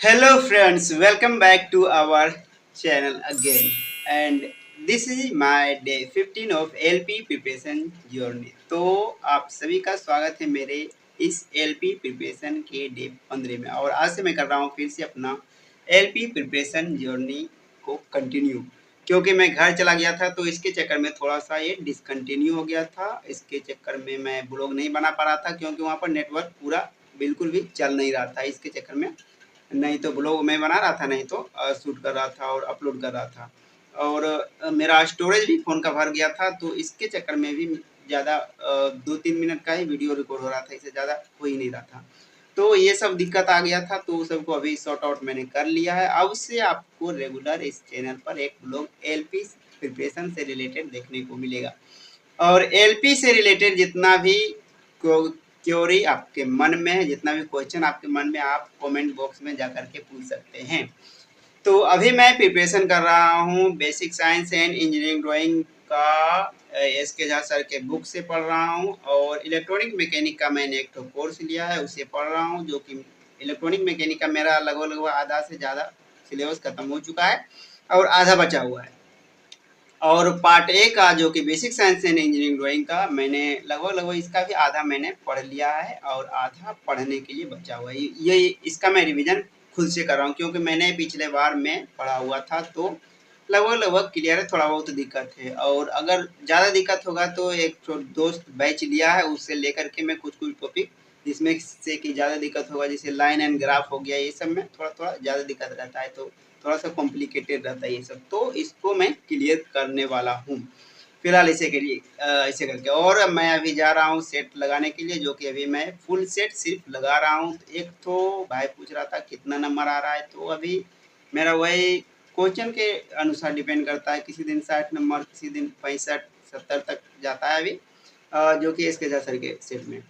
Hello friends, welcome back to our channel again. And this is my day 15 of LP preparation journey. तो आप सभी का स्वागत है मेरे इस LP प्रिपरेशन के डे 15 में। और आज से मैं कर रहा हूँ फिर से अपना LP प्रिपरेशन जर्नी को कंटिन्यू, क्योंकि मैं घर चला गया था तो इसके चक्कर में थोड़ा सा ये डिसकंटिन्यू हो गया था। इसके चक्कर में मैं ब्लॉग नहीं बना पा रहा था, क्योंकि वहाँ पर नेटवर्क पूरा बिल्कुल भी चल नहीं रहा था। इसके चक्कर में नहीं तो ब्लॉग मैं बना रहा था, नहीं तो शूट कर रहा था और अपलोड कर रहा था। और मेरा स्टोरेज भी फ़ोन का भर गया था, तो इसके चक्कर में भी ज़्यादा 2-3 मिनट का ही वीडियो रिकॉर्ड हो रहा था, इससे ज़्यादा हो ही नहीं रहा था। तो ये सब दिक्कत आ गया था, तो सबको अभी सॉर्ट आउट मैंने कर लिया है। अब से आपको रेगुलर इस चैनल पर एक ब्लॉग एलपी प्रिपरेशन से रिलेटेड देखने को मिलेगा। और एलपी से रिलेटेड जितना भी क्योरी आपके मन में है, जितना भी क्वेश्चन आपके मन में, आप कमेंट बॉक्स में जा कर के पूछ सकते हैं। तो अभी मैं प्रिपरेशन कर रहा हूँ basic science and engineering drawing का, एस के झा सर के बुक से पढ़ रहा हूँ। और इलेक्ट्रॉनिक मैकेनिक का मैंने एक तो कोर्स लिया है, उसे पढ़ रहा हूँ, जो कि इलेक्ट्रॉनिक मैकेनिक का मेरा लगभग आधा से ज़्यादा सिलेबस खत्म हो चुका है और आधा बचा हुआ है। और पार्ट ए का जो कि basic science and engineering drawing का, मैंने लगभग इसका भी आधा मैंने पढ़ लिया है और आधा पढ़ने के लिए बचा हुआ है। ये इसका मैं रिवीजन खुद से कर रहा हूँ, क्योंकि मैंने पिछले बार में पढ़ा हुआ था, तो लगभग क्लियर है। थोड़ा बहुत दिक्कत है, और अगर ज़्यादा दिक्कत होगा तो एक दोस्त बैच लिया है, उससे लेकर के मैं कुछ टॉपिक जिसमें से कि ज़्यादा दिक्कत होगा, जैसे लाइन एंड ग्राफ हो गया, ये सब में थोड़ा थोड़ा ज़्यादा दिक्कत रहता है, तो थोड़ा सा कॉम्प्लिकेटेड रहता है ये सब, तो इसको मैं क्लियर करने वाला हूँ फिलहाल इसे के लिए ऐसे करके। और मैं अभी जा रहा हूँ सेट लगाने के लिए, जो कि अभी मैं फुल सेट सिर्फ लगा रहा हूँ। एक तो भाई पूछ रहा था कितना नंबर आ रहा है, तो अभी मेरा वही क्वेश्चन के अनुसार डिपेंड करता है, किसी दिन 60 नंबर, किसी दिन 65-70 तक जाता है अभी, जो कि इसके जा सर के सेट में।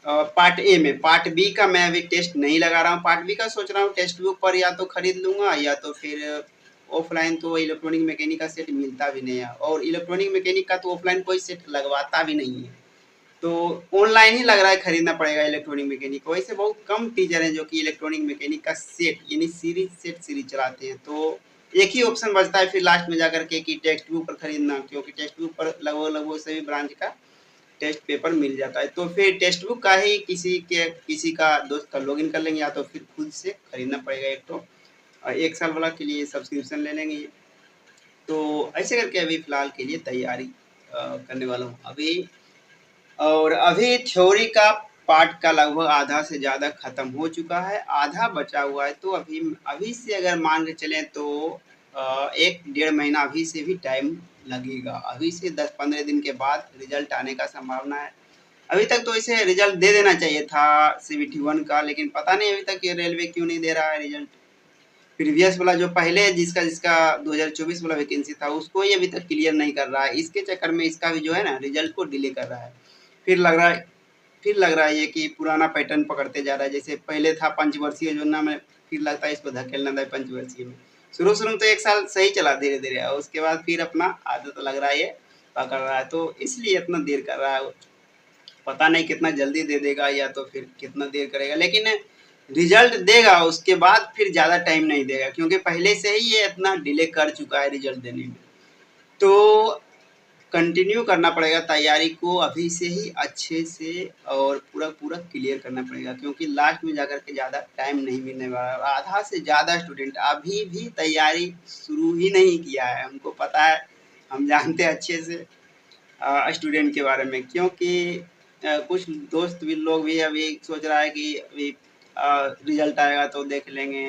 पार्ट ए में, पार्ट बी का मैं अभी टेस्ट नहीं लगा रहा हूँ। पार्ट बी का सोच रहा हूँ टेक्स्ट बुक पर या तो खरीद लूँगा, या तो फिर ऑफलाइन तो इलेक्ट्रॉनिक मैकेनिक का सेट मिलता भी नहीं है, और इलेक्ट्रॉनिक मैकेनिक का तो ऑफलाइन कोई सेट लगवाता भी नहीं है, तो ऑनलाइन ही लग रहा है खरीदना पड़ेगा इलेक्ट्रॉनिक मैकेनिक। वैसे बहुत कम टीचर हैं जो कि इलेक्ट्रॉनिक मैकेनिक का सेट यानी सीरीज चलाते हैं, तो एक ही ऑप्शन बचता है फिर लास्ट में जाकर के कि टेक्स्ट बुक पर खरीदना, क्योंकि टेक्स्ट बुक पर लगभग सभी ब्रांच का टेस्ट पेपर मिल जाता है। तो फिर टेक्स्ट बुक का ही किसी का दोस्त का लॉगिन कर लेंगे, या तो फिर खुद से खरीदना पड़ेगा एक तो, 1 साल वाला के लिए सब्सक्रिप्शन ले लेंगे। तो ऐसे करके अभी फिलहाल के लिए तैयारी करने वाला हूँ अभी। और अभी थ्योरी का पार्ट का लगभग आधा से ज़्यादा खत्म हो चुका है, आधा बचा हुआ है। तो अभी अभी से अगर मान के चलें तो 1-1.5 महीना अभी से भी टाइम लगेगा। अभी से 10-15 दिन के बाद रिजल्ट आने का संभावना है। अभी तक तो इसे रिजल्ट दे देना चाहिए था CBT-1 का, लेकिन पता नहीं अभी तक ये रेलवे क्यों नहीं दे रहा है रिजल्ट। प्रीवियस वाला जो पहले जिसका जिसका 2024 वाला वैकेंसी था, उसको ही अभी तक क्लियर नहीं कर रहा है। इसके चक्कर में इसका भी जो है ना रिजल्ट को डिले कर रहा है। फिर लग रहा है ये कि पुराना पैटर्न पकड़ते जा रहा है, जैसे पहले था पंचवर्षीय जो ना, मैं फिर लगता है इसको धकेलना था पंचवर्षीय में। शुरू शुरू में तो 1 साल सही चला धीरे धीरे, और उसके बाद फिर अपना आदत लग रहा है ये पकड़ रहा है, तो इसलिए इतना देर कर रहा है। पता नहीं कितना जल्दी दे देगा या तो फिर कितना देर करेगा, लेकिन रिजल्ट देगा उसके बाद फिर ज़्यादा टाइम नहीं देगा, क्योंकि पहले से ही ये इतना डिले कर चुका है रिजल्ट देने में। तो कंटिन्यू करना पड़ेगा तैयारी को अभी से ही अच्छे से, और पूरा पूरा क्लियर करना पड़ेगा, क्योंकि लास्ट में जाकर के ज़्यादा टाइम नहीं मिलने वाला है। आधा से ज़्यादा स्टूडेंट अभी भी तैयारी शुरू ही नहीं किया है, हमको पता है, हम जानते हैं अच्छे से स्टूडेंट के बारे में, क्योंकि कुछ दोस्त भी लोग भी अभी सोच रहा है कि अभी रिजल्ट आएगा तो देख लेंगे,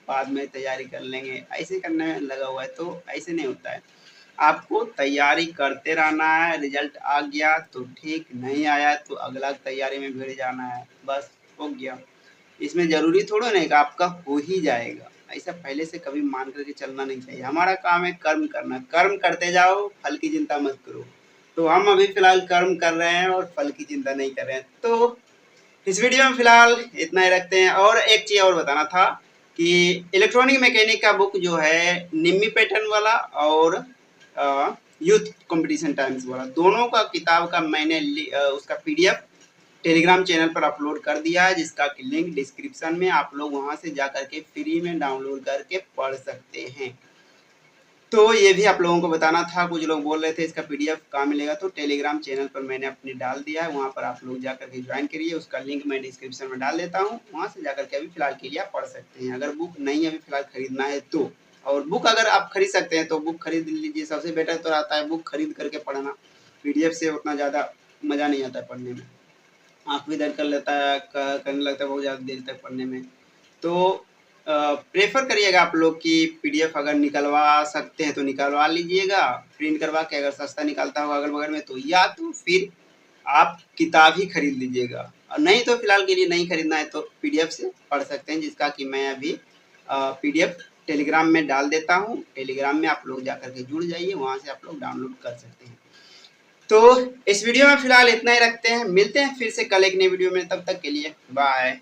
बाद में तैयारी कर लेंगे, ऐसे करने में लगा हुआ है। तो ऐसे नहीं होता है, आपको तैयारी करते रहना है। रिजल्ट आ गया तो ठीक, नहीं आया तो अगला तैयारी में भिड़ जाना है, बस हो गया। इसमें ज़रूरी थोड़ा नहीं कि आपका हो ही जाएगा, ऐसा पहले से कभी मान करके चलना नहीं चाहिए। हमारा काम है कर्म करना, कर्म करते जाओ, फल की चिंता मत करो। तो हम अभी फ़िलहाल कर्म कर रहे हैं और फल की चिंता नहीं कर रहे हैं। तो इस वीडियो में फ़िलहाल इतना ही रखते हैं। और एक चीज़ और बताना था कि इलेक्ट्रॉनिक मैकेनिक का बुक जो है, निम्मी पैटर्न वाला और यूथ कंपटीशन टाइम्स वाला, दोनों का किताब का मैंने उसका PDF टेलीग्राम चैनल पर अपलोड कर दिया है, जिसका कि लिंक डिस्क्रिप्शन में, आप लोग वहां से जा करके फ्री में डाउनलोड करके पढ़ सकते हैं। तो ये भी आप लोगों को बताना था, कुछ लोग बोल रहे थे इसका पीडीएफ कहाँ मिलेगा, तो टेलीग्राम चैनल पर मैंने अपने डाल दिया है, वहाँ पर आप लोग जा करके ज्वाइन करिए। उसका लिंक मैं डिस्क्रिप्शन में डाल देता हूँ, वहाँ से जा करके अभी फिलहाल के लिए आप पढ़ सकते हैं, अगर बुक नहीं अभी फिलहाल खरीदना है तो। और बुक अगर आप खरीद सकते हैं तो बुक खरीद लीजिए, सबसे बेटर तो रहता है बुक खरीद करके पढ़ना। पीडीएफ से उतना ज़्यादा मज़ा नहीं आता है पढ़ने में, आँख भी दर्द कर लेता है, करने लगता है बहुत ज़्यादा देर तक पढ़ने में। तो प्रेफर करिएगा आप लोग कि पीडीएफ अगर निकलवा सकते हैं तो निकलवा लीजिएगा, प्रिंट करवा के, अगर सस्ता निकलता हो अगल बगल में तो, या तो फिर आप किताब ही खरीद लीजिएगा, और नहीं तो फिलहाल के लिए नहीं खरीदना है तो पीडीएफ से पढ़ सकते हैं, जिसका कि मैं अभी पीडीएफ टेलीग्राम में डाल देता हूँ। टेलीग्राम में आप लोग जा करके जुड़ जाइए, वहाँ से आप लोग डाउनलोड कर सकते हैं। तो इस वीडियो में फिलहाल इतना ही रखते हैं, मिलते हैं फिर से कल एक नई वीडियो में, तब तक के लिए बाय।